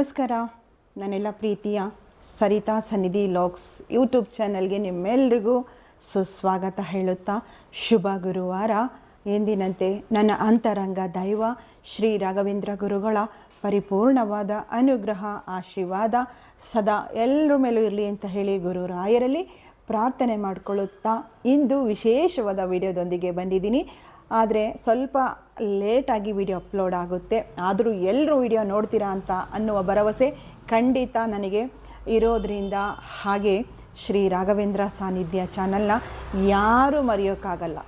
ನಮಸ್ಕಾರ. ನನ್ನೆಲ್ಲ ಪ್ರೀತಿಯ ಸರಿತಾ ಸನ್ನಿಧಿ ಲಾಗ್ಸ್ ಯೂಟ್ಯೂಬ್ ಚಾನಲ್ಗೆ ನಿಮ್ಮೆಲ್ಲರಿಗೂ ಸುಸ್ವಾಗತ ಹೇಳುತ್ತಾ, ಶುಭ ಗುರುವಾರ. ಎಂದಿನಂತೆ ನನ್ನ ಅಂತರಂಗ ದೈವ ಶ್ರೀ ರಾಘವೇಂದ್ರ ಗುರುಗಳ ಪರಿಪೂರ್ಣವಾದ ಅನುಗ್ರಹ ಆಶೀರ್ವಾದ ಸದಾ ಎಲ್ಲರ ಮೇಲೂ ಇರಲಿ ಅಂತ ಹೇಳಿ ಗುರುರಾಯರಲ್ಲಿ ಪ್ರಾರ್ಥನೆ ಮಾಡಿಕೊಳ್ಳುತ್ತಾ ಇಂದು ವಿಶೇಷವಾದ ವಿಡಿಯೋದೊಂದಿಗೆ ಬಂದಿದ್ದೀನಿ. ಆದರೆ ಸ್ವಲ್ಪ ಲೇಟಾಗಿ ವಿಡಿಯೋ ಅಪ್ಲೋಡ್ ಆಗುತ್ತೆ, ಆದರೂ ಎಲ್ಲರೂ ವಿಡಿಯೋ ನೋಡ್ತೀರಾ ಅಂತ ಅನ್ನುವ ಭರವಸೆ ಖಂಡಿತ ನನಗೆ ಇರೋದರಿಂದ, ಹಾಗೆ ಶ್ರೀ ರಾಘವೇಂದ್ರ ಸಾನ್ನಿಧ್ಯ ಚಾನಲ್ನ ಯಾರೂ ಮರೆಯೋಕ್ಕಾಗಲ್ಲ.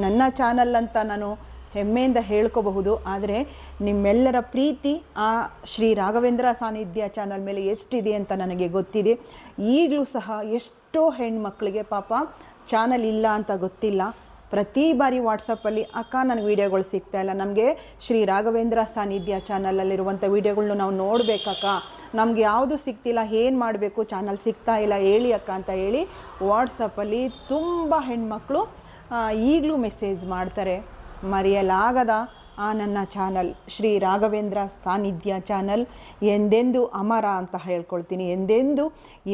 ನನ್ನ ಚಾನಲ್ ಅಂತ ನಾನು ಹೆಮ್ಮೆಯಿಂದ ಹೇಳ್ಕೋಬಹುದು, ಆದರೆ ನಿಮ್ಮೆಲ್ಲರ ಪ್ರೀತಿ ಆ ಶ್ರೀ ರಾಘವೇಂದ್ರ ಸಾನ್ನಿಧ್ಯ ಚಾನಲ್ ಮೇಲೆ ಎಷ್ಟಿದೆ ಅಂತ ನನಗೆ ಗೊತ್ತಿದೆ. ಈಗಲೂ ಸಹ ಎಷ್ಟೋ ಹೆಣ್ಮಕ್ಳಿಗೆ ಪಾಪ ಚಾನಲ್ ಇಲ್ಲ ಅಂತ ಗೊತ್ತಿಲ್ಲ. ಪ್ರತಿ ಬಾರಿ ವಾಟ್ಸಪ್ಪಲ್ಲಿ ಅಕ್ಕ ನನಗೆ ವೀಡಿಯೋಗಳು ಸಿಗ್ತಾಯಿಲ್ಲ, ನಮಗೆ ಶ್ರೀ ರಾಘವೇಂದ್ರ ಸಾನ್ನಿಧ್ಯ ಚಾನಲಲ್ಲಿರುವಂಥ ವೀಡಿಯೋಗಳ್ನ ನಾವು ನೋಡಬೇಕಕ್ಕ, ನಮಗೆ ಯಾವುದು ಸಿಗ್ತಿಲ್ಲ, ಏನು ಮಾಡಬೇಕು, ಚಾನಲ್ ಸಿಗ್ತಾ ಇಲ್ಲ ಹೇಳಿ ಅಕ್ಕ ಅಂತ ಹೇಳಿ ವಾಟ್ಸಪ್ಪಲ್ಲಿ ತುಂಬ ಹೆಣ್ಮಕ್ಳು ಈಗಲೂ ಮೆಸೇಜ್ ಮಾಡ್ತಾರೆ. ಮರೆಯಲಾಗದ ಆ ನನ್ನ ಚಾನಲ್ ಶ್ರೀ ರಾಘವೇಂದ್ರ ಸಾನ್ನಿಧ್ಯ ಚಾನಲ್ ಎಂದೆಂದು ಅಮರ ಅಂತ ಹೇಳ್ಕೊಳ್ತೀನಿ. ಎಂದೆಂದು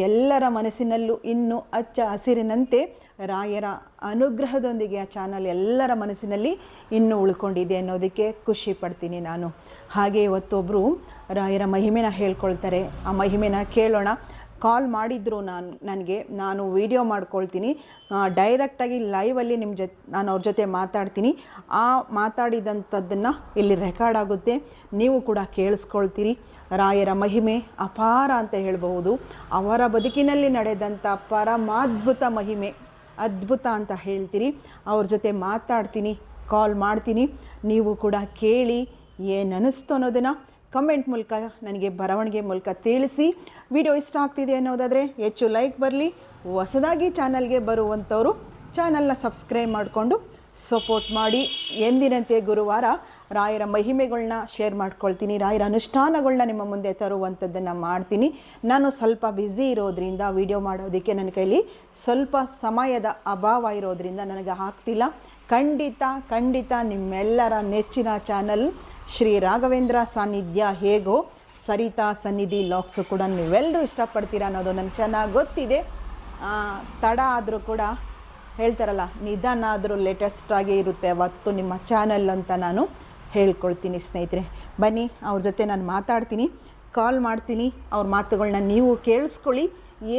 ಎಲ್ಲರ ಮನಸ್ಸಿನಲ್ಲೂ ಇನ್ನೂ ಹಚ್ಚ ಹಸಿರಿನಂತೆ ರಾಯರ ಅನುಗ್ರಹದೊಂದಿಗೆ ಆ ಚಾನಲ್ ಎಲ್ಲರ ಮನಸ್ಸಿನಲ್ಲಿ ಇನ್ನೂ ಉಳ್ಕೊಂಡಿದೆ ಅನ್ನೋದಕ್ಕೆ ಖುಷಿ ಪಡ್ತೀನಿ ನಾನು. ಹಾಗೆ ಇವತ್ತೊಬ್ಬರು ರಾಯರ ಮಹಿಮೆನ ಹೇಳ್ಕೊಳ್ತಾರೆ, ಆ ಮಹಿಮೆನ ಕೇಳೋಣ. ಕಾಲ್ ಮಾಡಿದ್ರು ನಾನು ವಿಡಿಯೋ ಮಾಡ್ಕೊಳ್ತೀನಿ, ಡೈರೆಕ್ಟಾಗಿ ಲೈವಲ್ಲಿ ನಾನು ಅವ್ರ ಜೊತೆ ಮಾತಾಡ್ತೀನಿ. ಆ ಮಾತಾಡಿದಂಥದ್ದನ್ನು ಇಲ್ಲಿ ರೆಕಾರ್ಡ್ ಆಗುತ್ತೆ, ನೀವು ಕೂಡ ಕೇಳಿಸ್ಕೊಳ್ತೀರಿ. ರಾಯರ ಮಹಿಮೆ ಅಪಾರ ಅಂತ ಹೇಳಬಹುದು. ಅವರ ಬದುಕಿನಲ್ಲಿ ನಡೆದಂಥ ಪರಮಾದ್ಭುತ ಮಹಿಮೆ ಅದ್ಭುತ ಅಂತ ಹೇಳ್ತೀರಿ. ಅವ್ರ ಜೊತೆ ಮಾತಾಡ್ತೀನಿ, ಕಾಲ್ ಮಾಡ್ತೀನಿ. ನೀವು ಕೂಡ ಕೇಳಿ ಏನು ಅನ್ನಿಸ್ತು ಅನ್ನೋದನ್ನು ಕಮೆಂಟ್ ಮೂಲಕ ನನಗೆ ಬರವಣಿಗೆ ಮೂಲಕ ತಿಳಿಸಿ. ವಿಡಿಯೋ ಇಷ್ಟ ಆಗ್ತಿದೆ ಅನ್ನೋದಾದರೆ ಹೆಚ್ಚು ಲೈಕ್ ಬರಲಿ. ಹೊಸದಾಗಿ ಚಾನಲ್ಗೆ ಬರುವಂಥವರು ಚಾನಲ್ನ ಸಬ್ಸ್ಕ್ರೈಬ್ ಮಾಡಿಕೊಂಡು ಸಪೋರ್ಟ್ ಮಾಡಿ. ಎಂದಿನಂತೆ ಗುರುವಾರ ರಾಯರ ಮಹಿಮೆಗಳನ್ನ ಶೇರ್ ಮಾಡ್ಕೊಳ್ತೀನಿ, ರಾಯರ ಅನುಷ್ಠಾನಗಳನ್ನ ನಿಮ್ಮ ಮುಂದೆ ತರುವಂಥದ್ದನ್ನು ಮಾಡ್ತೀನಿ. ನಾನು ಸ್ವಲ್ಪ ಬ್ಯುಸಿ ಇರೋದ್ರಿಂದ ವಿಡಿಯೋ ಮಾಡೋದಕ್ಕೆ ನನ್ನ ಕೈಲಿ ಸ್ವಲ್ಪ ಸಮಯದ ಅಭಾವ ಇರೋದ್ರಿಂದ ನನಗೆ ಆಗ್ತಿಲ್ಲ. ಖಂಡಿತ ನಿಮ್ಮೆಲ್ಲರ ನೆಚ್ಚಿನ ಚಾನಲ್ ಶ್ರೀ ರಾಘವೇಂದ್ರ ಸಾನ್ನಿಧ್ಯ ಹೇಗೋ ಸರಿತಾ ಸನ್ನಿಧಿ ಲಾಗ್ಸು ಕೂಡ ನೀವೆಲ್ಲರೂ ಇಷ್ಟಪಡ್ತೀರಾ ಅನ್ನೋದು ನನಗೆ ಚೆನ್ನಾಗಿ ಗೊತ್ತಿದೆ. ತಡ ಆದರೂ ಕೂಡ ಹೇಳ್ತಾರಲ್ಲ, ನಿಧಾನ ಆದರೂ ಲೇಟೆಸ್ಟಾಗಿ ಇರುತ್ತೆ ಅವತ್ತು ನಿಮ್ಮ ಚಾನಲ್ ಅಂತ ನಾನು ಹೇಳ್ಕೊಳ್ತೀನಿ. ಸ್ನೇಹಿತರೆ ಬನ್ನಿ, ಅವ್ರ ಜೊತೆ ನಾನು ಮಾತಾಡ್ತೀನಿ, ಕಾಲ್ ಮಾಡ್ತೀನಿ. ಅವ್ರ ಮಾತುಗಳನ್ನ ನೀವು ಕೇಳಿಸ್ಕೊಳ್ಳಿ,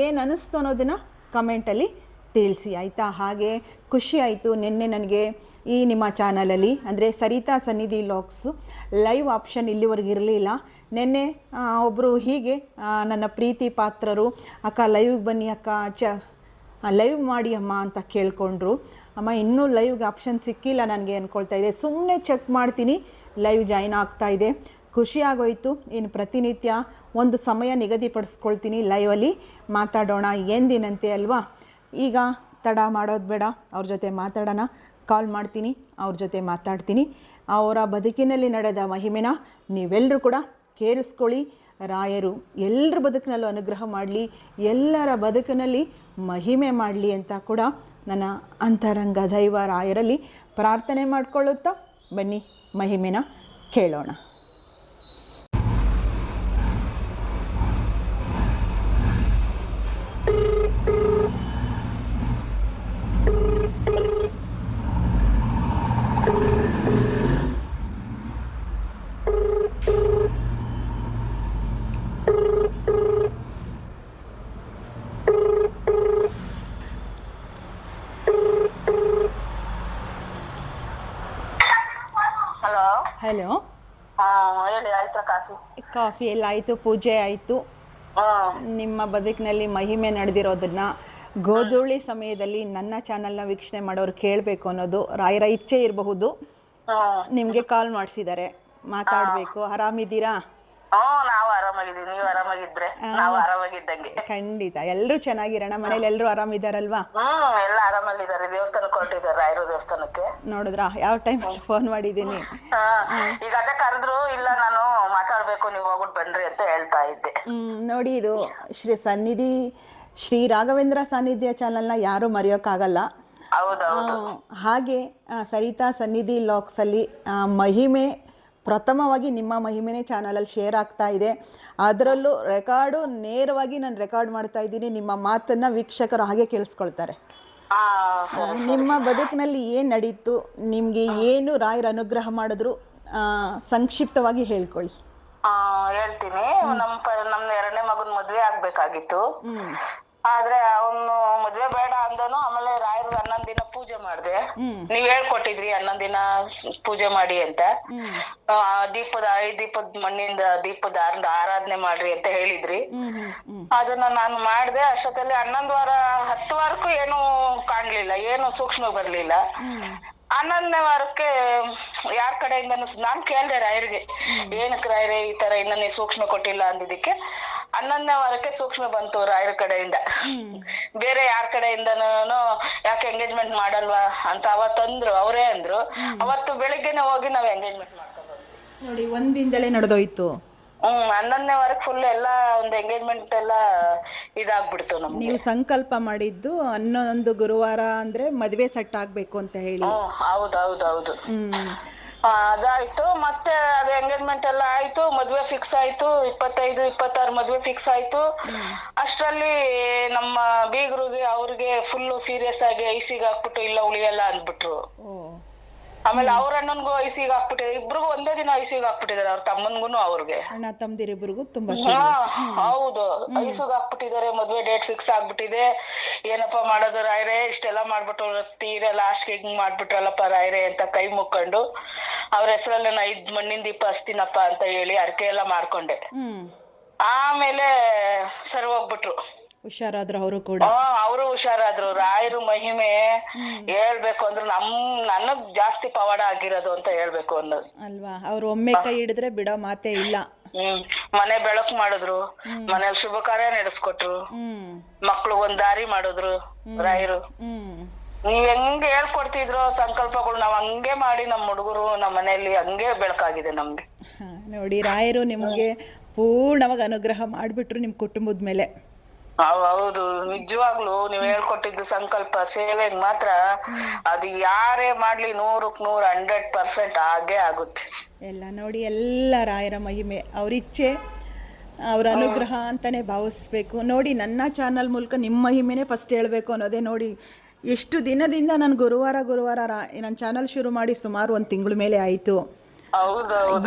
ಏನು ಅನ್ನಿಸ್ತು ಅನ್ನೋದನ್ನು ಕಮೆಂಟಲ್ಲಿ ತಿಳಿಸಿ, ಆಯಿತಾ? ಹಾಗೆ ಖುಷಿ ಆಯಿತು, ನಿನ್ನೆ ನನಗೆ ಈ ನಿಮ್ಮ ಚಾನಲಲ್ಲಿ ಅಂದರೆ ಸರಿತಾ ಸನ್ನಿಧಿ ಲಾಗ್ಸು ಲೈವ್ ಆಪ್ಷನ್ ಇಲ್ಲಿವರೆಗೆ ಇರಲಿಲ್ಲ. ನಿನ್ನೆ ಒಬ್ಬರು ಹೀಗೆ ನನ್ನ ಪ್ರೀತಿ ಪಾತ್ರರು, ಅಕ್ಕ ಲೈವ್ಗೆ ಬನ್ನಿ ಅಕ್ಕ, ಲೈವ್ ಮಾಡಿ ಅಮ್ಮ ಅಂತ ಕೇಳಿಕೊಂಡ್ರು. ಅಮ್ಮ ಇನ್ನೂ ಲೈವ್ಗೆ ಆಪ್ಷನ್ ಸಿಕ್ಕಿಲ್ಲ ನನಗೆ ಅಂದ್ಕೊಳ್ತಾ ಇದೆ. ಸುಮ್ಮನೆ ಚೆಕ್ ಮಾಡ್ತೀನಿ, ಲೈವ್ ಜಾಯಿನ್ ಆಗ್ತಾಯಿದೆ. ಖುಷಿ ಆಗೋಯಿತು. ಇನ್ನು ಪ್ರತಿನಿತ್ಯ ಒಂದು ಸಮಯ ನಿಗದಿಪಡಿಸ್ಕೊಳ್ತೀನಿ, ಲೈವಲ್ಲಿ ಮಾತಾಡೋಣ ಎಂದಿನಂತೆ ಅಲ್ವಾ. ಈಗ ತಡ ಮಾಡೋದು ಬೇಡ, ಅವ್ರ ಜೊತೆ ಮಾತಾಡೋಣ. ಕಾಲ್ ಮಾಡ್ತೀನಿ, ಅವ್ರ ಜೊತೆ ಮಾತಾಡ್ತೀನಿ. ಅವರ ಬದುಕಿನಲ್ಲಿ ನಡೆದ ಮಹಿಮೆನ ನೀವೆಲ್ಲರೂ ಕೂಡ ಕೇಳಿಸ್ಕೊಳ್ಳಿ. ರಾಯರು ಎಲ್ಲರ ಬದುಕಿನಲ್ಲೂ ಅನುಗ್ರಹ ಮಾಡಲಿ, ಎಲ್ಲರ ಬದುಕಿನಲ್ಲಿ ಮಹಿಮೆ ಮಾಡಲಿ ಅಂತ ಕೂಡ ನನ್ನ ಅಂತರಂಗ ದೈವ ರಾಯರಲ್ಲಿ ಪ್ರಾರ್ಥನೆ ಮಾಡಿಕೊಳ್ಳುತ್ತಾ ಬನ್ನಿ ಮಹಿಮೆನ ಕೇಳೋಣ. ಹಲೋ, ಹೇಳಿ. ಆಯ್ತಾ ಕಾಫಿ ಎಲ್ಲ ಆಯಿತು, ಪೂಜೆ ಆಯಿತು. ನಿಮ್ಮ ಬದುಕಿನಲ್ಲಿ ಮಹಿಮೆ ನಡೆದಿರೋದನ್ನ ಗೋಧೂಳಿ ಸಮಯದಲ್ಲಿ ನನ್ನ ಚಾನಲ್ನ ವೀಕ್ಷಣೆ ಮಾಡೋರು ಕೇಳಬೇಕು ಅನ್ನೋದು ರಾಯರ ಇಚ್ಛೆ ಇರಬಹುದು. ನಿಮಗೆ ಕಾಲ್ ಮಾಡಿಸಿದ್ದಾರೆ, ಮಾತಾಡಬೇಕು. ಆರಾಮಿದ್ದೀರಾ? ನಾವು ಆರಾಮಾಗಿದ್ದೀವಿ, ನೀವು ಆರಾಮಾಗಿದ್ರೆ ನಾವು ಆರಾಮಾಗಿದ್ದಂಗೆ. ಖಂಡಿತ ಎಲ್ಲರೂ ಚೆನ್ನಾಗಿರೋಣ. ಮನೇಲಿ ಎಲ್ಲರೂ ಆರಾಮಿದ್ದಾರಲ್ವಾ? ಎಲ್ಲ ಆರಾಮಾಗಿದ್ದಾರೆ. ದೇವಸ್ಥಾನಕ್ಕೆ ಹೊರಟಿದ್ದಾರೆ, ರಾಯರ ದೇವಸ್ಥಾನಕ್ಕೆ. ನೋಡಿದ್ರಾ ಯಾವ ಟೈಮಲ್ಲಿ ಫೋನ್ ಮಾಡಿದ್ದೀನಿ? ಈಗ ಅದೇ ಕರೆದ್ರು, ಇಲ್ಲ ನಾನು ಮಾತಾಡ್ಬೇಕು, ನೀವು ಹೋಗ್ಬಿಟ್ಟು ಬನ್ರಿ ಅಂತ ಹೇಳ್ತಾ ಇದ್ದೆ. ನೋಡಿ, ಇದು ಶ್ರೀ ರಾಘವೇಂದ್ರ ಸಾನ್ನಿಧ್ಯ ಚಾನಲ್ನ ಯಾರೂ ಮರೆಯೋಕ್ಕಾಗಲ್ಲ. ಹಾಗೆ ಸರಿತಾ ಸನ್ನಿಧಿ ಲಾಗ್ಸಲ್ಲಿ ಮಹಿಮೆ ಪ್ರಥಮವಾಗಿ ನಿಮ್ಮ ಮಹಿಮೆನೇ ಚಾನಲಲ್ಲಿ ಶೇರ್ ಆಗ್ತಾ ಇದೆ. ಅದರಲ್ಲೂ ರೆಕಾರ್ಡು ನೇರವಾಗಿ ನಾನು ರೆಕಾರ್ಡ್ ಮಾಡ್ತಾ ಇದ್ದೀನಿ. ನಿಮ್ಮ ಮಾತನ್ನು ವೀಕ್ಷಕರು ಹಾಗೆ ಕೇಳಿಸ್ಕೊಳ್ತಾರೆ. ಹಾ ಸರಿ ನಿಮ್ಮ ಬದುಕಿನಲ್ಲಿ ಏನು ನಡೀತು, ನಿಮಗೆ ಏನು ರಾಯರ ಅನುಗ್ರಹ ಮಾಡಿದ್ರು, ಸಂಕ್ಷಿಪ್ತವಾಗಿ ಹೇಳ್ಕೊಳ್ಳಿ. ಹೇಳ್ತೀನಿ. ನಮ್ದು 2ನೇ ಮಗನ್ ಮದ್ವೆ ಆಗ್ಬೇಕಾಗಿತ್ತು. ಹ್ಞೂ ಆದ್ರೆ ಅವನು ಮದ್ವೆ ಬೇಡ ಅಂದನು. ಆಮೇಲೆ ರಾಯರು 11 ದಿನ ಪೂಜೆ ಮಾಡ್ದೆ. ನೀವ್ ಹೇಳ್ಕೊಟ್ಟಿದ್ರಿ 11 ದಿನ ಪೂಜೆ ಮಾಡಿ ಅಂತ. ದೀಪದ 5 ದೀಪದ ಮಣ್ಣಿಂದ ದೀಪದ ಆರಾಧನೆ ಮಾಡ್ರಿ ಅಂತ ಹೇಳಿದ್ರಿ. ಅದನ್ನ ನಾನು ಮಾಡ್ದೆ. ಅಷ್ಟೊತ್ತಲ್ಲಿ 11 ವಾರ 10 ವಾರಕ್ಕೂ ಏನು ಕಾಣ್ಲಿಲ್ಲ, ಏನು ಸೂಕ್ಷ್ಮ ಬರ್ಲಿಲ್ಲ. 11ನೇ ವಾರಕ್ಕೆ ಯಾರ ಕಡೆಯಿಂದ ನಾನ್ ಕೇಳ್ದೆ ರಾಯರಿಗೆ, ಏನಕ್ಕೆ ರಾಯರೇ ಈ ತರ ಇನ್ನ ನೀವು ಸೂಕ್ಷ್ಮ ಕೊಟ್ಟಿಲ್ಲ ಅಂದಿದ್ದಕ್ಕೆ 11ನೇ ವಾರಕ್ಕೆ ಸೂಕ್ಷ್ಮ ಬಂತು ರಾಯರ ಕಡೆಯಿಂದ. ಬೇರೆ ಯಾರ ಕಡೆಯಿಂದನೂ ಯಾಕೆ ಎಂಗೇಜ್ಮೆಂಟ್ ಮಾಡಲ್ವಾ ಅಂತ ಅವತ್ತಂದ್ರು, ಅವರೇ ಅಂದ್ರು. ಅವತ್ತು ಬೆಳಿಗ್ಗೆನೆ ಹೋಗಿ ನಾವ್ ಎಂಗೇಜ್ಮೆಂಟ್ ಮಾಡ್ಕೊಂಡು ನೋಡಿ, ಒಂದಿಂದಲೇ ನಡೆದೋಯ್ತು. 11ನೇ ವಾರಕ್ಕೆ ಫುಲ್ ಎಲ್ಲ ಒಂದು ಎಂಗೇಜ್ಮೆಂಟ್ ಎಲ್ಲ ಇದಾಗ್ಬಿಡ್ತು ನಮ್ಗೆ. ನೀವು ಸಂಕಲ್ಪ ಮಾಡಿದ್ದು 11 ಗುರುವಾರ ಅಂದ್ರೆ ಮದುವೆ ಸೆಟ್ ಆಗ್ಬೇಕು ಅಂತ ಹೇಳಿ. ಹೌದೌದೌದು. ಅದಾಯ್ತು. ಮತ್ತೆ ಅದು ಎಂಗೇಜ್ಮೆಂಟ್ ಎಲ್ಲ ಆಯ್ತು, ಮದ್ವೆ ಫಿಕ್ಸ್ ಆಯ್ತು. 25, 26 ಮದ್ವೆ ಫಿಕ್ಸ್ ಆಯ್ತು. ಅಷ್ಟ್ರಲ್ಲಿ ನಮ್ಮ ಬೀಗರಿಗೆ ಅವ್ರಿಗೆ ಫುಲ್ ಸೀರಿಯಸ್ ಆಗಿ ಐಸಿಗೆ ಹಾಕ್ಬಿಟ್ಟು ಇಲ್ಲ ಉಳಿಯಲ್ಲ ಅಂದ್ಬಿಟ್ರು. ಆಮೇಲೆ ಅವ್ರ ಅಣ್ಣನ್ಗೂ ಐಸಿಗೆ ಹಾಕ್ಬಿಟ್ಟಿದ್ದಾರೆ. ಇಬ್ರಿಗೂ ಒಂದೇ ದಿನ ಐಸಿಗೆ ಹಾಕ್ಬಿಟ್ಟಿದ್ದಾರೆ, ಅವ್ರ ತಮ್ಮನ್ಗುನು ಅವ್ರಿಗೆ. ಅಣ್ಣ ತಮ್ಮದಿರಿಬ್ರಿಗೂ ತುಂಬಾ ಹೌದು, ಐಸಿಗೆ ಹಾಕ್ಬಿಟ್ಟಿದ್ದಾರೆ. ಮದ್ವೆ ಡೇಟ್ ಫಿಕ್ಸ್ ಆಗ್ಬಿಟ್ಟಿದೆ. ಏನಪ್ಪಾ ಮಾಡೋದು ರಾಯರೇ, ಇಷ್ಟೆಲ್ಲಾ ಮಾಡ್ಬಿಟ್ಟು ತೀರಾ ಲಾಸ್ಟ್ ಹಿಂಗ್ ಮಾಡ್ಬಿಟ್ರಲ್ಲಪ್ಪ ರಾಯರೇ ಅಂತ ಕೈ ಮುಕ್ಕೊಂಡು ಅವ್ರ ಹೆಸರಲ್ಲಿ ನಾನು 5 ಮಣ್ಣಿನ ದೀಪ ಹಚ್ತೀನಪ್ಪ ಅಂತ ಹೇಳಿ ಅರ್ಕೆ ಎಲ್ಲ ಮಾಡ್ಕೊಂಡೆ. ಆಮೇಲೆ ಸರಿ ಹೋಗ್ಬಿಟ್ರು. ಹುಷಾರಾದ್ರು ಅವರು ಕೂಡ. ಅವರು ಹುಷಾರಾದ್ರು. ರಾಯರು ಮಹಿಮೆ ಹೇಳ್ಬೇಕು ಅಂದ್ರೆ ನನಗ್ ಜಾಸ್ತಿ ಪವಾಡ ಆಗಿರೋದು ಅಂತ ಹೇಳ್ಬೇಕು ಅನ್ನೋದು ಅಲ್ವಾ. ಅವ್ರು ಒಮ್ಮೆ ಕೈ ಹಿಡಿದ್ರೆ ಬಿಡೋ ಮಾತೇ ಇಲ್ಲ. ಮನೆ ಬೆಳಕು ಮಾಡಿದ್ರು, ಮನೇಲಿ ಶುಭ ಕಾರ್ಯ ನಡೆಸ್ಕೊಟ್ರು, ಮಕ್ಳು ಒಂದ್ ದಾರಿ ಮಾಡಿದ್ರು ರಾಯರು. ನೀವ್ ಹೆಂಗ್ ಹೇಳ್ಕೊಡ್ತಿದ್ರು ಸಂಕಲ್ಪಗಳು, ನಾವ್ ಹಂಗೆ ಮಾಡಿ ನಮ್ ಹುಡುಗರು ನಮ್ಮ ಮನೆಯಲ್ಲಿ ಹಂಗೆ ಬೆಳಕಾಗಿದೆ ನಮ್ಗೆ. ನೋಡಿ, ರಾಯರು ನಿಮ್ಗೆ ಪೂರ್ಣವಾಗಿ ಅನುಗ್ರಹ ಮಾಡ್ಬಿಟ್ರು ನಿಮ್ ಕುಟುಂಬದ ಮೇಲೆ. ಹೌದು, ನಿಜವಾಗ್ಲು ನೀವ್ ಹೇಳ್ಕೊಟ್ಟಿದ್ದು ಸಂಕಲ್ಪ ಸೇವೆಗ್ ಮಾತ್ರ ಅದು ಯಾರೇ ಮಾಡ್ಲಿ 100ಕ್ಕೆ 100% ಹಾಗೆ ಆಗುತ್ತೆ. ಎಲ್ಲ ನೋಡಿ, ಎಲ್ಲ ರಾಯರ ಮಹಿಮೆ, ಅವ್ರಿಚ್ಛೆ, ಅವ್ರ ಅನುಗ್ರಹ ಅಂತಾನೆ ಭಾವಿಸ್ಬೇಕು. ನೋಡಿ, ನನ್ನ ಚಾನಲ್ ಮೂಲಕ ನಿಮ್ಮ ಮಹಿಮೆನೇ ಫಸ್ಟ್ ಹೇಳಬೇಕು ಅನ್ನೋದೇ. ನೋಡಿ, ಎಷ್ಟು ದಿನದಿಂದ ನಾನು ಗುರುವಾರ ನನ್ನ ಚಾನಲ್ ಶುರು ಮಾಡಿ ಸುಮಾರು 1 ತಿಂಗಳ ಮೇಲೆ ಆಯಿತು.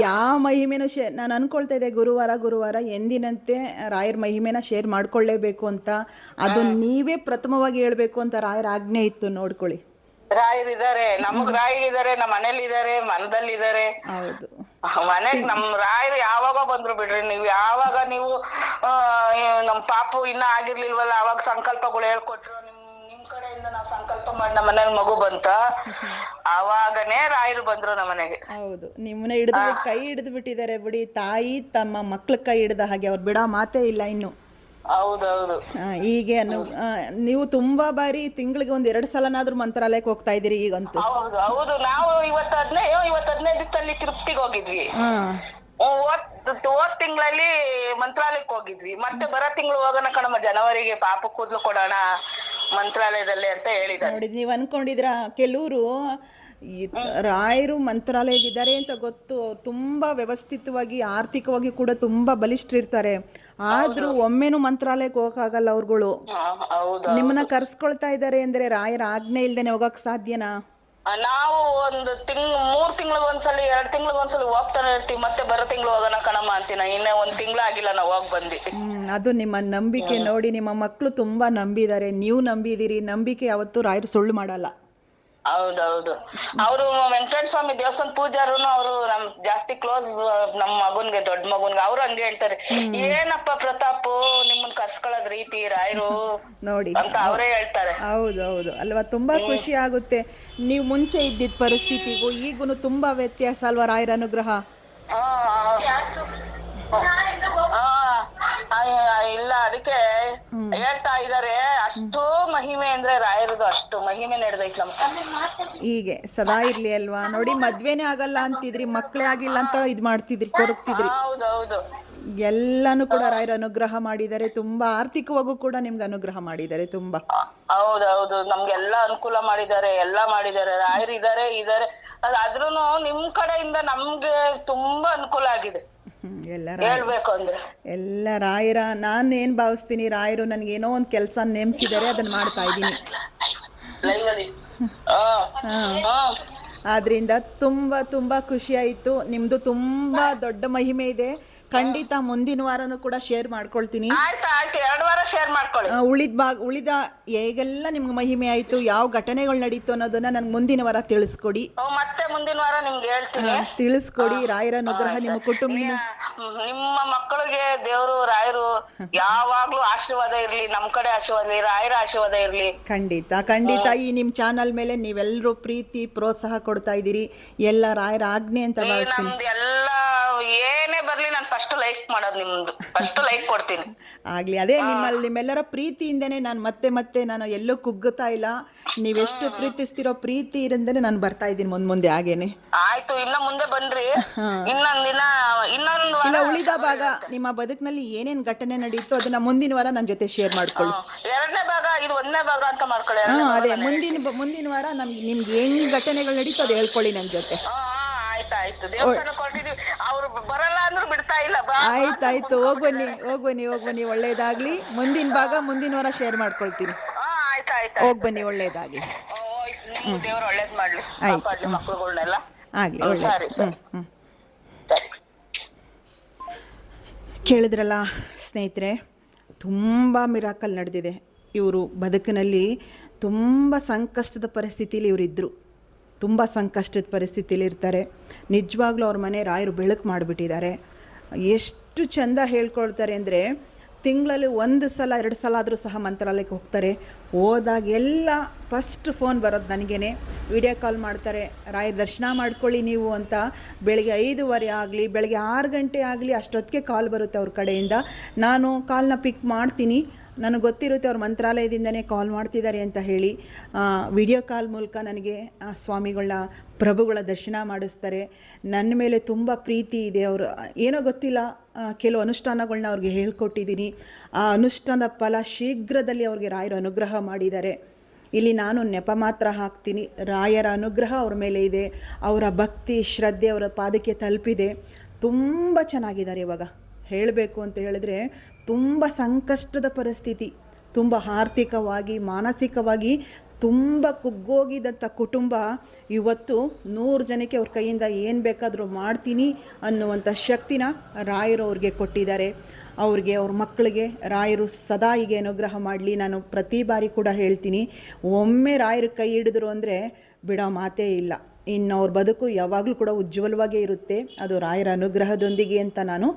ಯಾವ ಮಹಿಮೆನೂ ನಾನು ಅನ್ಕೊಳ್ತಾ ಇದ್ದೆ, ಗುರುವಾರ ಎಂದಿನಂತೆ ರಾಯರ ಮಹಿಮೆನ ಶೇರ್ ಮಾಡ್ಕೊಳ್ಳೇಬೇಕು ಅಂತ. ಅದು ನೀವೇ ಪ್ರಥಮವಾಗಿ ಹೇಳ್ಬೇಕು ಅಂತ ರಾಯರ ಆಜ್ಞೆ ಇತ್ತು. ನೋಡ್ಕೊಳ್ಳಿ, ರಾಯರಿದ್ದಾರೆ, ನಮಗ್ ರಾಯರಿದ್ದಾರೆ, ನಮ್ಮ ಮನೇಲಿ ಇದಾರೆ, ಮನದಲ್ಲಿದ್ದಾರೆ. ಹೌದು, ಮನೆಗ್ ನಮ್ ರಾಯರು ಯಾವಾಗ ಬಂದ್ರು ಬಿಡ್ರಿ. ಯಾವಾಗ ನೀವು ನಮ್ ಪಾಪು ಇನ್ನ ಆಗಿರ್ಲಿಲ್ವಲ್ಲ, ಅವಾಗ ಸಂಕಲ್ಪಗಳು ಹೇಳ್ಕೊಟ್ರು. ನಿಮ್ ಕಡೆಯಿಂದ ನಾವ್ ಸಂಕಲ್ಪ ಮಾಡಿ ನಮ್ಮ ಮನೇಲಿ ಮಗು ಬಂತ, ಅವಾಗನೇ ರಾಯರು ಬಂದ್ರು ನಮ್ಮ ಮನೆಗೆ. ಹೌದು, ನಿಮ್ಮನ್ನ ಕೈ ಹಿಡಿದು ಬಿಟ್ಟಿದ್ದಾರೆ ಬಿಡಿ. ತಾಯಿ ತಮ್ಮ ಮಕ್ಳ ಕೈ ಹಿಡ್ದ ಹಾಗೆ, ಅವ್ರು ಬಿಡೋ ಮಾತೇ ಇಲ್ಲ ಇನ್ನು. ಹೌದೌದು. ಹೀಗೆ ನೀವು ತುಂಬಾ ಬಾರಿ ತಿಂಗಳಿಗೆ 1-2 ಸಲನಾದ್ರೂ ಮಂತ್ರಾಲಯಕ್ಕೆ ಹೋಗ್ತಾ ಇದೀರಿ ಈಗಂತೂ. ಹೌದು. ನಾವು ಇವತ್ತು 15 ದಿವಸದಲ್ಲಿ ತಿರುಪತಿಗೆ ಹೋಗಿದ್ವಿ. ಹೋದ್ ತಿಂಗಳಲ್ಲಿ ಮಂತ್ರಾಲಯಕ್ಕೆ ಹೋಗಿದ್ವಿ. ಮತ್ತೆ ಬರೋ ತಿಂಗಳು ಹೋಗೋಣ ಕಣಮ್ಮ, ಜನವರಿಗೆ ಪಾಪ ಕೂದ್ಲು ಕೊಡೋಣ ಮಂತ್ರಾಲಯದಲ್ಲಿ ಅಂತ ಹೇಳಿದ್ದಾರೆ. ನೋಡಿ, ನೀವು ಅನ್ಕೊಂಡಿದ್ರ ಕೆಲವರು ರಾಯರು ಮಂತ್ರಾಲಯದಿದ್ದಾರೆ ಅಂತ ಗೊತ್ತು, ತುಂಬಾ ವ್ಯವಸ್ಥಿತವಾಗಿ ಆರ್ಥಿಕವಾಗಿ ಕೂಡ ತುಂಬಾ ಬಲಿಷ್ಠರಿರ್ತಾರೆ. ಆದ್ರೂ ಒಮ್ಮೆನೂ ಮಂತ್ರಾಲಯಕ್ಕೆ ಹೋಗಕ್ಕಾಗಲ್ಲ ಅವ್ರುಗಳು. ನಿಮ್ಮನ್ನ ಕರ್ಸ್ಕೊಳ್ತಾ ಇದ್ದಾರೆ ಅಂದ್ರೆ ರಾಯರ ಆಜ್ಞೆ ಇಲ್ದೇನೆ ಹೋಗಕ್ ಸಾಧ್ಯನಾ? ನಾವು 3 ತಿಂಗಳಿಗೊಂದ್ಸಲಿ 2 ತಿಂಗಳಿಗೊಂದ್ಸಲಿ ಹೋಗ್ತಾನೆ ಇರ್ತೀವಿ. ಮತ್ತೆ ಬರೋ ತಿಂಗಳು ಹೋಗೋಣ ಕಣಮ್ಮ ಅಂತೀನ. ಇನ್ನೇ 1 ತಿಂಗಳಾಗಿಲ್ಲ ನಾವು ಹೋಗ್ ಬಂದಿ. ಅದು ನಿಮ್ಮ ನಂಬಿಕೆ. ನೋಡಿ, ನಿಮ್ಮ ಮಕ್ಕಳು ತುಂಬಾ ನಂಬಿದ್ದಾರೆ, ನೀವು ನಂಬಿದಿರಿ. ನಂಬಿಕೆ ಯಾವತ್ತೂ ರಾಯರು ಸುಳ್ಳು ಮಾಡಲ್ಲ. ಹೌದೌದು. ಅವರು ವೆಂಕಟೇಶ್ವರ ಸ್ವಾಮಿ ದೇವಸ್ಥಾನ ಪೂಜಾರುನು ಅವರು ನಮ್ ಜಾಸ್ತಿ ಕ್ಲೋಸ್. ನಮ್ ಮಗನ್ಗೆ, ದೊಡ್ಡ ಮಗನ್ಗೆ ಅವ್ರು ಹಂಗೆ ಹೇಳ್ತಾರೆ, ಏನಪ್ಪ ಪ್ರತಾಪ್ ನಿಮ್ಮನ್ ಕರ್ಸ್ಕೊಳ್ಳೋದ್ ರೀತಿ ರಾಯರು ನೋಡಿ ಅಂತ ಅವರೇ ಹೇಳ್ತಾರೆ. ಹೌದೌದು ಅಲ್ವಾ. ತುಂಬಾ ಖುಷಿ ಆಗುತ್ತೆ. ನೀವು ಮುಂಚೆ ಇದ್ದಿದ್ದ ಪರಿಸ್ಥಿತಿಗೂ ಈಗೂನು ತುಂಬಾ ವ್ಯತ್ಯಾಸ ಅಲ್ವಾ ರಾಯರ ಅನುಗ್ರಹ? ಇಲ್ಲ, ಅದಕ್ಕೆ ಹೇಳ್ತಾ ಇದಾರೆ, ಅಷ್ಟು ಮಹಿಮೆ ಅಂದ್ರೆ ರಾಯರದು ಅಷ್ಟು ಮಹಿಮೆ ನಡೆದೈತ್ ನಮ್. ಹೀಗೆ ಸದಾ ಇರ್ಲಿ ಅಲ್ವಾ. ನೋಡಿ, ಮದ್ವೆನೇ ಆಗಲ್ಲ ಅಂತಿದ್ರಿ, ಮಕ್ಳೇ ಆಗಿಲ್ಲ ಅಂತ ಇದ್ ಮಾಡ್ತಿದ್ರಿ, ಕೊರಗ್ತಿದ್ರಿ. ಹೌದೌದು. ಎಲ್ಲಾನು ಕೂಡ ರಾಯರ ಅನುಗ್ರಹ ಮಾಡಿದ್ದಾರೆ. ತುಂಬಾ ಆರ್ಥಿಕವಾಗೂ ಕೂಡ ನಿಮ್ಗೆ ಅನುಗ್ರಹ ಮಾಡಿದ್ದಾರೆ ತುಂಬಾ. ಹೌದೌದು, ನಮ್ಗೆಲ್ಲಾ ಅನುಕೂಲ ಮಾಡಿದ್ದಾರೆ, ಎಲ್ಲಾ ಮಾಡಿದ್ದಾರೆ. ರಾಯರು ಇದಾರೆ. ಅದಾದ್ರೂನು ನಿಮ್ ಕಡೆಯಿಂದ ನಮ್ಗೆ ತುಂಬಾ ಅನುಕೂಲ ಆಗಿದೆ ಎಲ್ಲ ಹೇಳ್ಬೇಕು ಅಂದ್ರೆ. ಎಲ್ಲ ರಾಯರ, ನಾನು ಏನು ಭಾವಿಸ್ತೀನಿ, ರಾಯರು ನನಗೇನೋ ಒಂದು ಕೆಲಸ ನೇಮಿಸಿದ್ದಾರೆ, ಅದನ್ನು ಮಾಡ್ತಾ ಇದ್ದೀನಿ. ಆದ್ದರಿಂದ ತುಂಬ ತುಂಬ ಖುಷಿ ಆಯಿತು. ನಿಮ್ಮದು ತುಂಬ ದೊಡ್ಡ ಮಹಿಮೆ ಇದೆ. ಖಂಡಿತ ಮುಂದಿನ ವಾರನೂ ಕೂಡ ಶೇರ್ ಮಾಡ್ಕೊಳ್ತೀನಿ. ಆಯ್ತು 2 ವಾರ ಶೇರ್ ಮಾಡ್ಕೊಳ್ಳಿ. ಉಳಿದ ಹೇಗೆಲ್ಲ ನಿಮ್ಗೆ ಮಹಿಮೆ ಆಯಿತು, ಯಾವ ಘಟನೆಗಳು ನಡೀತು ಅನ್ನೋದನ್ನ ನನಗೆ ಮುಂದಿನ ವಾರ ತಿಳಿಸ್ಕೊಡಿ. ಮತ್ತೆ ಮುಂದಿನ ವಾರ ನಿಮ್ಗೆ ಹೇಳ್ತೀನಿ. ತಿಳಿಸ್ಕೊಡಿ. ರಾಯರ ಅನುಗ್ರಹ ನಿಮ್ಮ ಕುಟುಂಬ, ನಿಮ್ಮ ಮಕ್ಕಳಿಗೆ ದೇವರು ರಾಯರು ಯಾವಾಗ್ಲೂ ಆಶೀರ್ವಾದ ಇರ್ಲಿ, ನಮ್ ಕಡೆ ಆಶೀರ್ವಾದ ಇರ್ಲಿ, ರಾಯರ ಆಶೀರ್ವಾದ ಇರ್ಲಿ. ಖಂಡಿತ ಖಂಡಿತ. ಈ ನಿಮ್ಮ ಚಾನಲ್ ಮೇಲೆ ನೀವೆಲ್ಲರೂ ಪ್ರೀತಿ ಪ್ರೋತ್ಸಾಹ ಕೊಡ್ತಾ ಇದ್ದೀರಿ. ಎಲ್ಲ ರಾಯರ ಆಜ್ಞೆ ಅಂತ ಭಾವಿಸ್ತೀನಿ. ನಮ್ದು ಎಲ್ಲ ಏನೇ ಬರ್ಲಿ ನಾನು ಫಸ್ಟ್ ಲೈಕ್ ಮಾಡೋದು, ನಿಮ್ದು ಫಸ್ಟ್ ಲೈಕ್ ಕೊಡ್ತೀನಿ. ಆಗ್ಲಿ. ಅದೇ ನಿಮ್ಮೆಲ್ಲರ ಪ್ರೀತಿಯಿಂದನೇ ನಾನು ಮತ್ತೆ ನಾನು ಎಲ್ಲೂ ಕುಗ್ಗುತ್ತಾ ಇಲ್ಲ. ನೀವೆಷ್ಟು ಪ್ರೀತಿಸ್ತಿರೋ ಪ್ರೀತಿ ಇರಿಂದನೇ ನಾನು ಬರ್ತಾ ಇದ್ದೀನಿ ಮುಂದೆ ಹಾಗೇನೆ. ಆಯ್ತು, ಇನ್ನ ಮುಂದೆ ಬನ್ರಿ. ಇನ್ನೊಂದು ಇಲ್ಲ, ಉಳಿದ ಭಾಗ ನಿಮ್ಮ ಬದುಕಿನಲ್ಲಿ ಏನೇನ್ ಘಟನೆ ನಡೀತು ಅದನ್ನ ಮುಂದಿನ ವಾರ ನನ್ನ ಜೊತೆ ಶೇರ್ ಮಾಡ್ಕೊಳ್ಳಿ. 2ನೇ ಭಾಗ, ಇದು 1ನೇ ಭಾಗ ಅಂತ ಮಾಡ್ಕೊಳ್ಳಿ. ಅದೇ ಮುಂದಿನ ವಾರ ನಿಮ್ಗೆ ಹೆಂಗ್ ಘಟನೆಗಳು ನಡೀತು ಅದು ಹೇಳ್ಕೊಳ್ಳಿ ನನ್ನ ಜೊತೆ. ಆಯ್ತಾಯ್ತು, ದೇವಸ್ಥಾನ ಕೊಟ್ಟಿದೀವಿ, ಅವ್ರು ಬರಲ್ಲ ಅಂದ್ರೂ ಬಿಡ್ತಾ ಇಲ್ಲ. ಆಯ್ತಾಯ್ತು, ಹೋಗ್ಬನ್ನಿ. ಒಳ್ಳೇದಾಗ್ಲಿ. ಮುಂದಿನ ಭಾಗ ಮುಂದಿನ ವಾರ ಶೇರ್ ಮಾಡ್ಕೊಳ್ತೀನಿ. ಹೋಗ್ಬನ್ನಿ, ಒಳ್ಳೇದಾಗ್ಲಿ. ದೇವ್ರು ಒಳ್ಳೇದ್ ಮಾಡ್ಲಿ, ಮಕ್ಕಳುಗಳನ್ನೆಲ್ಲ ಆಗ್ಲಿ. ಸರಿ. ಕೇಳಿದ್ರಲ್ಲ ಸ್ನೇಹಿತರೆ, ತುಂಬ ಮಿರಾಕಲ್ ನಡೆದಿದೆ. ಇವರು ಬದುಕಿನಲ್ಲಿ ತುಂಬ ಸಂಕಷ್ಟದ ಪರಿಸ್ಥಿತಿಯಲ್ಲಿ ಇವರಿದ್ದರು. ತುಂಬ ಸಂಕಷ್ಟದ ಪರಿಸ್ಥಿತಿಯಲ್ಲಿ ಇರ್ತಾರೆ. ನಿಜವಾಗ್ಲೂ ಅವ್ರ ಮನೆ ರಾಯರು ಬೆಳಕು ಮಾಡಿಬಿಟ್ಟಿದ್ದಾರೆ. ಎಷ್ಟು ಚೆಂದ ಹೇಳ್ಕೊಳ್ತಾರೆ ಅಂದರೆ, ತಿಂಗಳಲ್ಲಿ 1 ಸಲ 2 ಸಲ ಆದರೂ ಸಹ ಮಂತ್ರಾಲಯಕ್ಕೆ ಹೋಗ್ತಾರೆ. ಹೋದಾಗೆಲ್ಲ ಫಸ್ಟ್ ಫೋನ್ ಬರೋದು ನನಗೇನೆ. ವಿಡಿಯೋ ಕಾಲ್ ಮಾಡ್ತಾರೆ, ರಾಯರ ದರ್ಶನ ಮಾಡ್ಕೊಳ್ಳಿ ನೀವು ಅಂತ. ಬೆಳಗ್ಗೆ 5:15 ಆಗಲಿ, ಬೆಳಗ್ಗೆ 6 ಗಂಟೆ ಆಗಲಿ, ಅಷ್ಟೊತ್ತಿಗೆ ಕಾಲ್ ಬರುತ್ತೆ ಅವ್ರ ಕಡೆಯಿಂದ. ನಾನು ಕಾಲ್ನ ಪಿಕ್ ಮಾಡ್ತೀನಿ. ನನಗೆ ಗೊತ್ತಿರುತ್ತೆ ಅವ್ರು ಮಂತ್ರಾಲಯದಿಂದನೇ ಕಾಲ್ ಮಾಡ್ತಿದ್ದಾರೆ ಅಂತ ಹೇಳಿ. ವಿಡಿಯೋ ಕಾಲ್ ಮೂಲಕ ನನಗೆ ಸ್ವಾಮಿಗಳನ್ನ, ಪ್ರಭುಗಳ ದರ್ಶನ ಮಾಡಿಸ್ತಾರೆ. ನನ್ನ ಮೇಲೆ ತುಂಬ ಪ್ರೀತಿ ಇದೆ. ಅವರು ಏನೋ ಗೊತ್ತಿಲ್ಲ, ಕೆಲವು ಅನುಷ್ಠಾನಗಳನ್ನ ಅವ್ರಿಗೆ ಹೇಳ್ಕೊಟ್ಟಿದ್ದೀನಿ. ಆ ಅನುಷ್ಠಾನದ ಫಲ ಶೀಘ್ರದಲ್ಲಿ ಅವ್ರಿಗೆ ರಾಯರ ಅನುಗ್ರಹ ಮಾಡಿದ್ದಾರೆ. ಇಲ್ಲಿ ನಾನು ನೆಪ ಮಾತ್ರ ಹಾಕ್ತೀನಿ. ರಾಯರ ಅನುಗ್ರಹ ಅವ್ರ ಮೇಲೆ ಇದೆ. ಅವರ ಭಕ್ತಿ ಶ್ರದ್ಧೆ ಅವರ ಪಾದಕ್ಕೆ ತಲುಪಿದೆ. ತುಂಬ ಚೆನ್ನಾಗಿದ್ದಾರೆ ಇವಾಗ. ಹೇಳಬೇಕು ಅಂತ ಹೇಳಿದ್ರೆ, ತುಂಬ ಸಂಕಷ್ಟದ ಪರಿಸ್ಥಿತಿ, ತುಂಬ ಆರ್ಥಿಕವಾಗಿ ಮಾನಸಿಕವಾಗಿ ತುಂಬ ಕುಗ್ಗೋಗಿದ್ದಂಥ ಕುಟುಂಬ ಇವತ್ತು 100 ಜನಕ್ಕೆ ಅವ್ರ ಕೈಯಿಂದ ಏನು ಬೇಕಾದರೂ ಮಾಡ್ತೀನಿ ಅನ್ನುವಂಥ ಶಕ್ತಿನ ರಾಯರು ಅವ್ರಿಗೆ ಕೊಟ್ಟಿದ್ದಾರೆ. ಅವ್ರಿಗೆ, ಅವ್ರ ಮಕ್ಕಳಿಗೆ ರಾಯರು ಸದಾ ಹೀಗೆ ಅನುಗ್ರಹ ಮಾಡಲಿ. ನಾನು ಪ್ರತಿ ಬಾರಿ ಕೂಡ ಹೇಳ್ತೀನಿ, ಒಮ್ಮೆ ರಾಯರು ಕೈ ಹಿಡಿದ್ರು ಅಂದರೆ ಬಿಡೋ ಮಾತೇ ಇಲ್ಲ. ಇನ್ನು ಅವ್ರ ಬದುಕು ಯಾವಾಗಲೂ ಕೂಡ ಉಜ್ವಲವಾಗೇ ಇರುತ್ತೆ. ಅದು ರಾಯರ ಅನುಗ್ರಹದೊಂದಿಗೆ ಅಂತ ನಾನು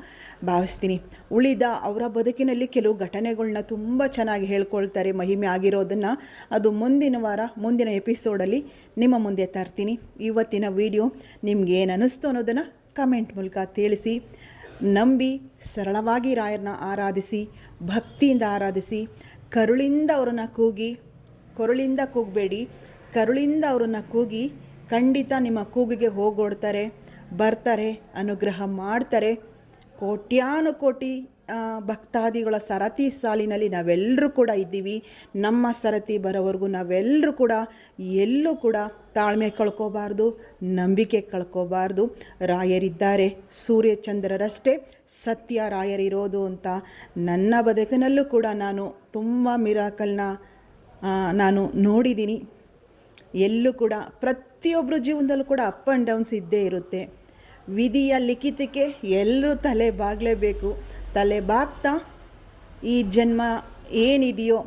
ಭಾವಿಸ್ತೀನಿ. ಉಳಿದ ಅವರ ಬದುಕಿನಲ್ಲಿ ಕೆಲವು ಘಟನೆಗಳನ್ನ ತುಂಬ ಚೆನ್ನಾಗಿ ಹೇಳ್ಕೊಳ್ತಾರೆ, ಮಹಿಮೆ ಆಗಿರೋದನ್ನು. ಅದು ಮುಂದಿನ ವಾರ ಮುಂದಿನ ಎಪಿಸೋಡಲ್ಲಿ ನಿಮ್ಮ ಮುಂದೆ ತರ್ತೀನಿ. ಇವತ್ತಿನ ವಿಡಿಯೋ ನಿಮ್ಗೇನು ಅನ್ನಿಸ್ತು ಅನ್ನೋದನ್ನು ಕಮೆಂಟ್ ಮೂಲಕ ತಿಳಿಸಿ. ನಂಬಿ ಸರಳವಾಗಿ ರಾಯರನ್ನ ಆರಾಧಿಸಿ, ಭಕ್ತಿಯಿಂದ ಆರಾಧಿಸಿ, ಕರುಳಿಂದ ಅವರನ್ನು ಕೂಗಿ, ಕೊರಳಿಂದ ಕೂಗಬೇಡಿ, ಕರುಳಿಂದ ಅವರನ್ನು ಕೂಗಿ. ಖಂಡಿತ ನಿಮ್ಮ ಕೂಗಿಗೆ ಹೋಗೋಡ್ತಾರೆ, ಬರ್ತಾರೆ, ಅನುಗ್ರಹ ಮಾಡ್ತಾರೆ. ಕೋಟ್ಯಾನುಕೋಟಿ ಭಕ್ತಾದಿಗಳ ಸರತಿ ಸಾಲಿನಲ್ಲಿ ನಾವೆಲ್ಲರೂ ಕೂಡ ಇದ್ದೀವಿ. ನಮ್ಮ ಸರತಿ ಬರೋವರೆಗೂ ನಾವೆಲ್ಲರೂ ಕೂಡ ಎಲ್ಲೂ ಕೂಡ ತಾಳ್ಮೆ ಕಳ್ಕೋಬಾರ್ದು, ನಂಬಿಕೆ ಕಳ್ಕೋಬಾರ್ದು. ರಾಯರಿದ್ದಾರೆ, ಸೂರ್ಯಚಂದ್ರರಷ್ಟೇ ಸತ್ಯ ರಾಯರಿರೋದು ಅಂತ ನನ್ನ ಬದುಕಿನಲ್ಲೂ ಕೂಡ ನಾನು ತುಂಬ ಮಿರಾಕಲ್ನ ನಾನು ನೋಡಿದ್ದೀನಿ. ಎಲ್ಲೂ ಕೂಡ ಪ್ರತಿಯೊಬ್ಬರ ಜೀವನದಲ್ಲೂ ಕೂಡ ಅಪ್ ಆ್ಯಂಡ್ ಡೌನ್ಸ್ ಇದ್ದೇ ಇರುತ್ತೆ. ವಿಧಿಯ ಲಿಖಿತಕ್ಕೆ ಎಲ್ಲರೂ ತಲೆ ಬಾಗಲೇಬೇಕು. ತಲೆ ಬಾಗ್ತಾ ಈ ಜನ್ಮ ಏನಿದೆಯೋ,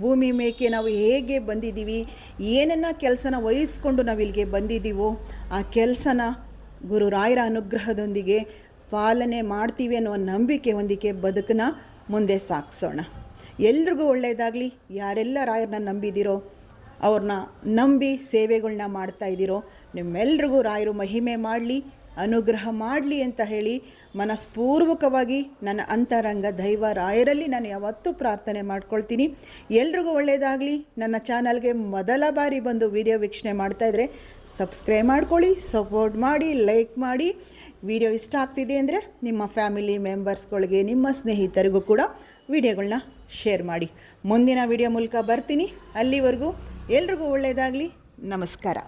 ಭೂಮಿ ಮೇಕೆ ನಾವು ಹೇಗೆ ಬಂದಿದ್ದೀವಿ, ಏನನ್ನ ಕೆಲಸನ ವಹಿಸ್ಕೊಂಡು ನಾವು ಇಲ್ಲಿಗೆ ಬಂದಿದ್ದೀವೋ ಆ ಕೆಲಸನ ಗುರು ರಾಯರ ಅನುಗ್ರಹದೊಂದಿಗೆ ಪಾಲನೆ ಮಾಡ್ತೀವಿ ಅನ್ನೋ ನಂಬಿಕೆ ಹೊಂದಿಕೆ ಬದುಕನ್ನ ಮುಂದೆ ಸಾಗಿಸೋಣ. ಎಲ್ರಿಗೂ ಒಳ್ಳೆಯದಾಗಲಿ. ಯಾರೆಲ್ಲ ರಾಯರನ್ನ ನಂಬಿದ್ದೀರೋ, ಅವ್ರನ್ನ ನಂಬಿ ಸೇವೆಗಳನ್ನ ಮಾಡ್ತಾ ಇದ್ದೀರೋ, ನಿಮ್ಮೆಲ್ರಿಗೂ ರಾಯರು ಮಹಿಮೆ ಮಾಡಲಿ, ಅನುಗ್ರಹ ಮಾಡಲಿ ಅಂತ ಹೇಳಿ ಮನಸ್ಪೂರ್ವಕವಾಗಿ ನನ್ನ ಅಂತರಂಗ ದೈವ ರಾಯರಲ್ಲಿ ನಾನು ಯಾವತ್ತೂ ಪ್ರಾರ್ಥನೆ ಮಾಡ್ಕೊಳ್ತೀನಿ. ಎಲ್ರಿಗೂ ಒಳ್ಳೆಯದಾಗಲಿ. ನನ್ನ ಚಾನಲ್ಗೆ ಮೊದಲ ಬಾರಿ ಬಂದು ವಿಡಿಯೋ ವೀಕ್ಷಣೆ ಮಾಡ್ತಾಯಿದ್ರೆ ಸಬ್ಸ್ಕ್ರೈಬ್ ಮಾಡ್ಕೊಳ್ಳಿ, ಸಪೋರ್ಟ್ ಮಾಡಿ, ಲೈಕ್ ಮಾಡಿ. ವಿಡಿಯೋ ಇಷ್ಟ ಆಗ್ತಿದೆ ಅಂದರೆ ನಿಮ್ಮ ಫ್ಯಾಮಿಲಿ ಮೆಂಬರ್ಸ್ಗಳಿಗೆ, ನಿಮ್ಮ ಸ್ನೇಹಿತರಿಗೂ ಕೂಡ ವಿಡಿಯೋಗಳನ್ನ ಶೇರ್ ಮಾಡಿ. ಮುಂದಿನ ವಿಡಿಯೋ ಮೂಲಕ ಬರ್ತೀನಿ. ಅಲ್ಲಿವರೆಗೂ ಎಲ್ರಿಗೂ ಒಳ್ಳೆಯದಾಗಲಿ. ನಮಸ್ಕಾರ.